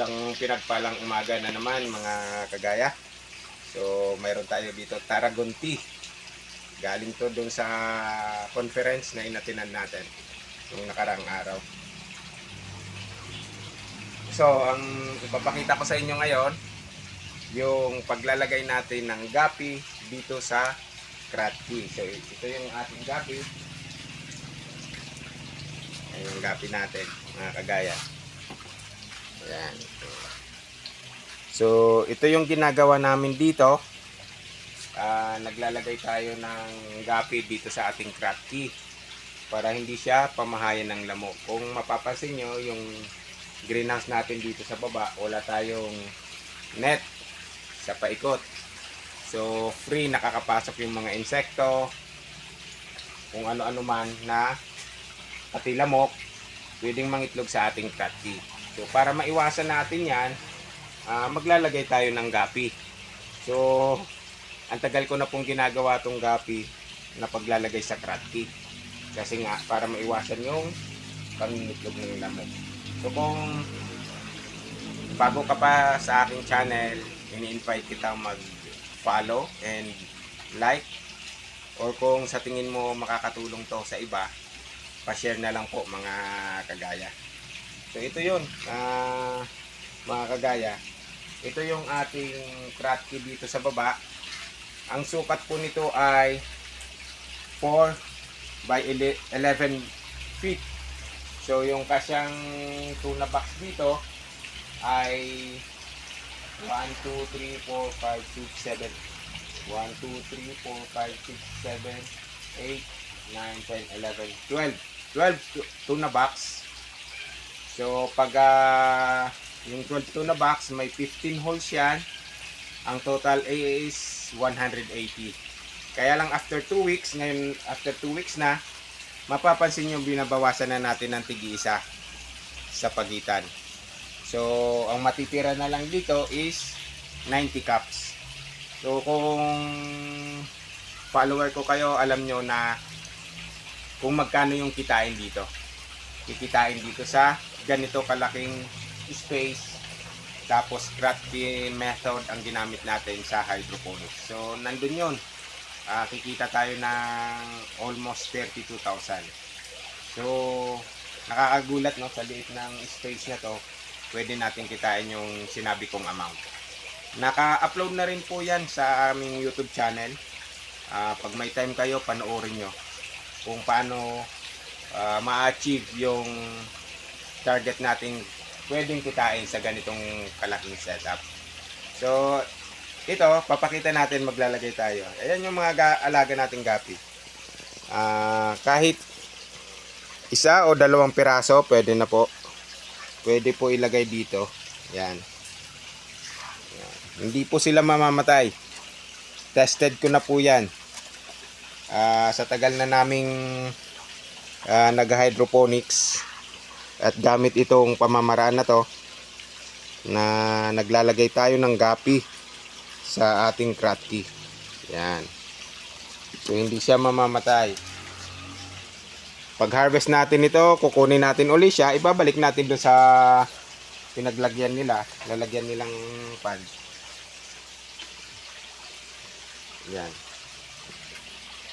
Isang pinagpalang umaga na naman mga kagaya. So mayroon tayo dito Tarragon Tea. Galing to doon sa conference na inatinan natin nung nakarang araw. So ang ipapakita ko sa inyo ngayon, yung paglalagay natin ng gapi dito sa Kratky. So ito yung ating gapi. Ayan yung gapi natin mga kagaya. Ayan. So ito yung ginagawa namin dito. Naglalagay tayo ng gapi dito sa ating Kratky para hindi siya pamahayan ng lamok. Kung mapapansin nyo, yung greenhouse natin dito sa baba, wala tayong net sa paikot. So free, nakakapasok yung mga insekto, kung ano-ano man na pati lamok, pwedeng mangitlog sa ating Kratky. So para maiwasan natin yan, maglalagay tayo ng gapi. So ang tagal ko na pong ginagawa tong gapi na paglalagay sa Kratky. Kasi nga, para maiwasan yung pangingitlog ng lamok. So kung bago ka pa sa aking channel, ini-invite kitang mag-follow and like. Or kung sa tingin mo makakatulong to sa iba, pa-share na lang po mga kagaya. So ito yun, mga kagaya. Ito yung ating Kratky dito sa baba. Ang sukat po nito ay 4 by 11 feet. So yung kasyang tuna box dito ay 1, 2, 3, 4, 5, 6, 7. 1, 2, 3, 4, 5, 6, 7, 8, 9, 10, 11, 12. 12 tuna box. So pag yung 12 tuna box, may 15 holes yan. Ang total is 180. Kaya lang after 2 weeks, ngayon after 2 weeks na, mapapansin nyo binabawasan na natin ng tig-isa sa pagitan. So ang matitira na lang dito is 90 cups. So kung follower ko kayo, alam nyo na kung magkano yung kitain dito. Kikitain dito sa ganito kalaking space. Tapos Kratky method ang ginamit natin sa hydroponics. So nandun yun. Kikita tayo ng almost 32,000. So nakakagulat, no, sa liit ng space na to, pwede natin kitain yung sinabi kong amount. Naka-upload na rin po yan sa aming YouTube channel. Pag may time kayo, panoorin nyo kung paano ma-achieve yung target nating pwedeng kitain sa ganitong kalaking setup. So ito, papakita natin, maglalagay tayo. Ayan yung mga alaga nating gapi. Kahit isa o dalawang piraso, pwede na po. Pwede po ilagay dito. Yan. Yan. Hindi po sila mamamatay. Tested ko na po yan. Sa tagal na naming nag-hydroponics at gamit itong pamamaraan na to, na naglalagay tayo ng gapi sa ating Kratky. Yan. So hindi siya mamamatay. Pag harvest natin ito, kukunin natin uli siya, ibabalik natin doon sa pinaglagyan nila, lalagyan nilang pad. Yan.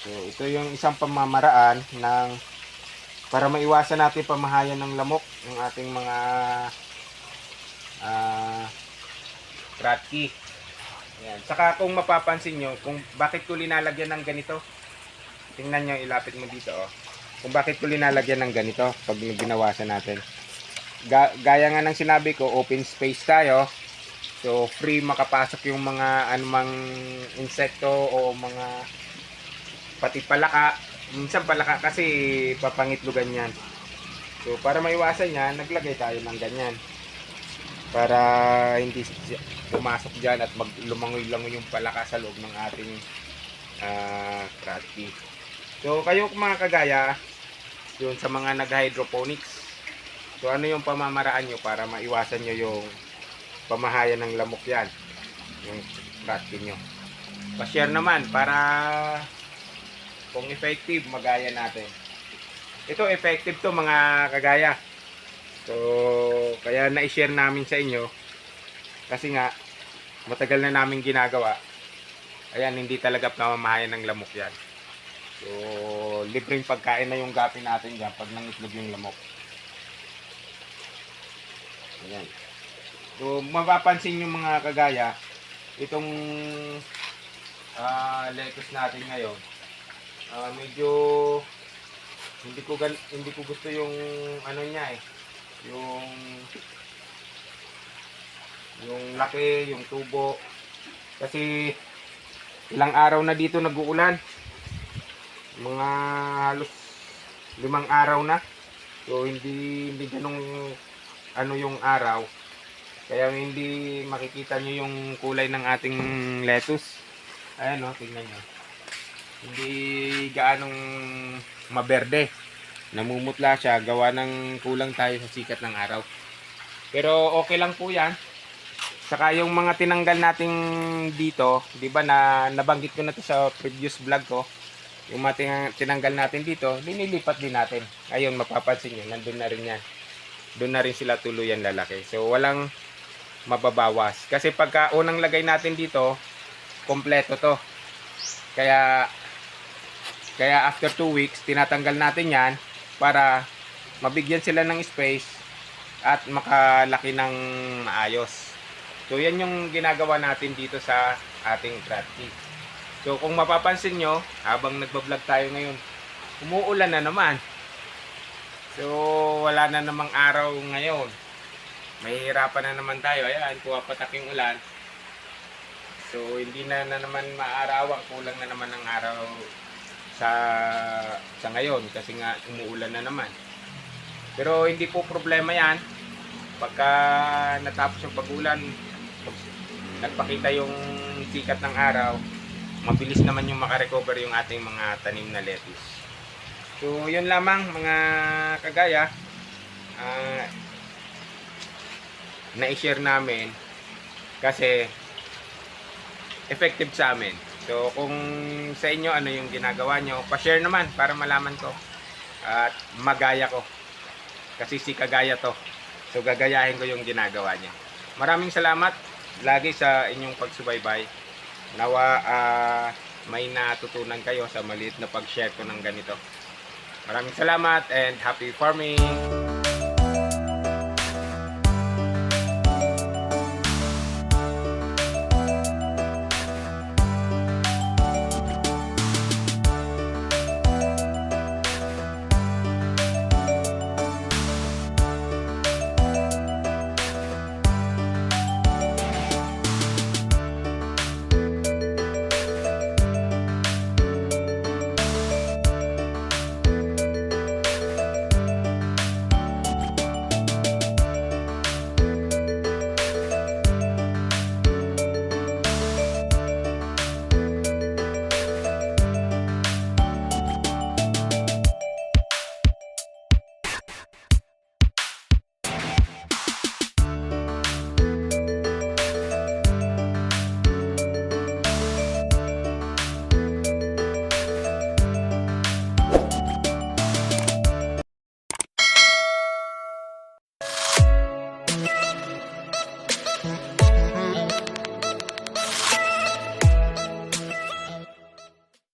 So ito yung isang pamamaraan ng para maiwasan natin pamahayan ng lamok ng ating mga Kratky. Yan. Saka kung mapapansin nyo, kung bakit ko linalagyan ng ganito, tingnan nyo, ilapit mo dito, oh. Kung bakit ko linalagyan ng ganito pag ginawasan natin. Gaya nga ng sinabi ko, open space tayo. So free makapasok yung mga anumang insekto o mga pati palaka. Minsan palaka kasi papangitlugan yan. So para maiwasan yan, naglagay tayo ng ganyan. Para hindi pumasok dyan at lumangoy-langoy yung palaka sa loob ng ating Kratky. So kayo mga kagaya, yun sa mga nag-hydroponics, so ano yung pamamaraan nyo para maiwasan nyo yung pamahayan ng lamok yan, yung Kratky nyo. Pa-share naman para kung effective, magaya natin. Ito effective to mga kagaya. So, kaya na-share namin sa inyo kasi nga matagal na namin ginagawa. Ayan, hindi talaga pamamahayan ng lamok yan. So, libreng pagkain na yung gapi natin dyan pag nangitlog yung lamok. Ayan. So, mapapansin yung mga kagaya, itong lettuce natin ngayon, medyo hindi ko gusto yung ano niya eh, yung laki, yung tubo. Kasi ilang araw na dito nag-uulan. Mga halos 5 araw na. So hindi ganung ano yung araw. Kaya hindi makikita nyo yung kulay ng ating lettuce. Ayan o, tingnan nyo. Hindi gaanong maberde. Namumutla siya, gawa ng kulang tayo sa sikat ng araw. Pero okay lang po yan. Saka yung mga tinanggal nating dito, di ba na nabanggit ko na to sa previous vlog ko. Yung mga tinanggal natin dito, linilipat din natin. Ayun, mapapansin nyo, nandun na rin yan. Doon na rin sila tuluyan lalaki. So walang mababawas. Kasi pagka unang lagay natin dito, kompleto to. Kaya after 2 weeks, tinatanggal natin yan para mabigyan sila ng space at makalaki ng maayos. So yan yung ginagawa natin dito sa ating Kratky. So kung mapapansin nyo, habang nagbablog tayo ngayon, umuulan na naman. So wala na namang araw ngayon. Mahihirapan na naman tayo. Ayan, puwapatak yung ulan. So hindi na naman maarawan. Kulang na naman ang araw sa ngayon kasi nga umuulan na naman. Pero hindi po problema yan. Pagka natapos yung pag-ulan, nagpakita yung sikat ng araw, mabilis naman yung makarecover yung ating mga tanim na lettuce. So yun lamang mga kagaya, na-share namin kasi effective sa amin. So kung sa inyo ano yung ginagawa nyo, pa-share naman para malaman ko at magaya ko. Kasi si kagaya to. So gagayahin ko yung ginagawa niya. Maraming salamat lagi sa inyong pagsubaybay. Nawa may natutunan kayo sa maliit na pag-share ko ng ganito. Maraming salamat and happy farming!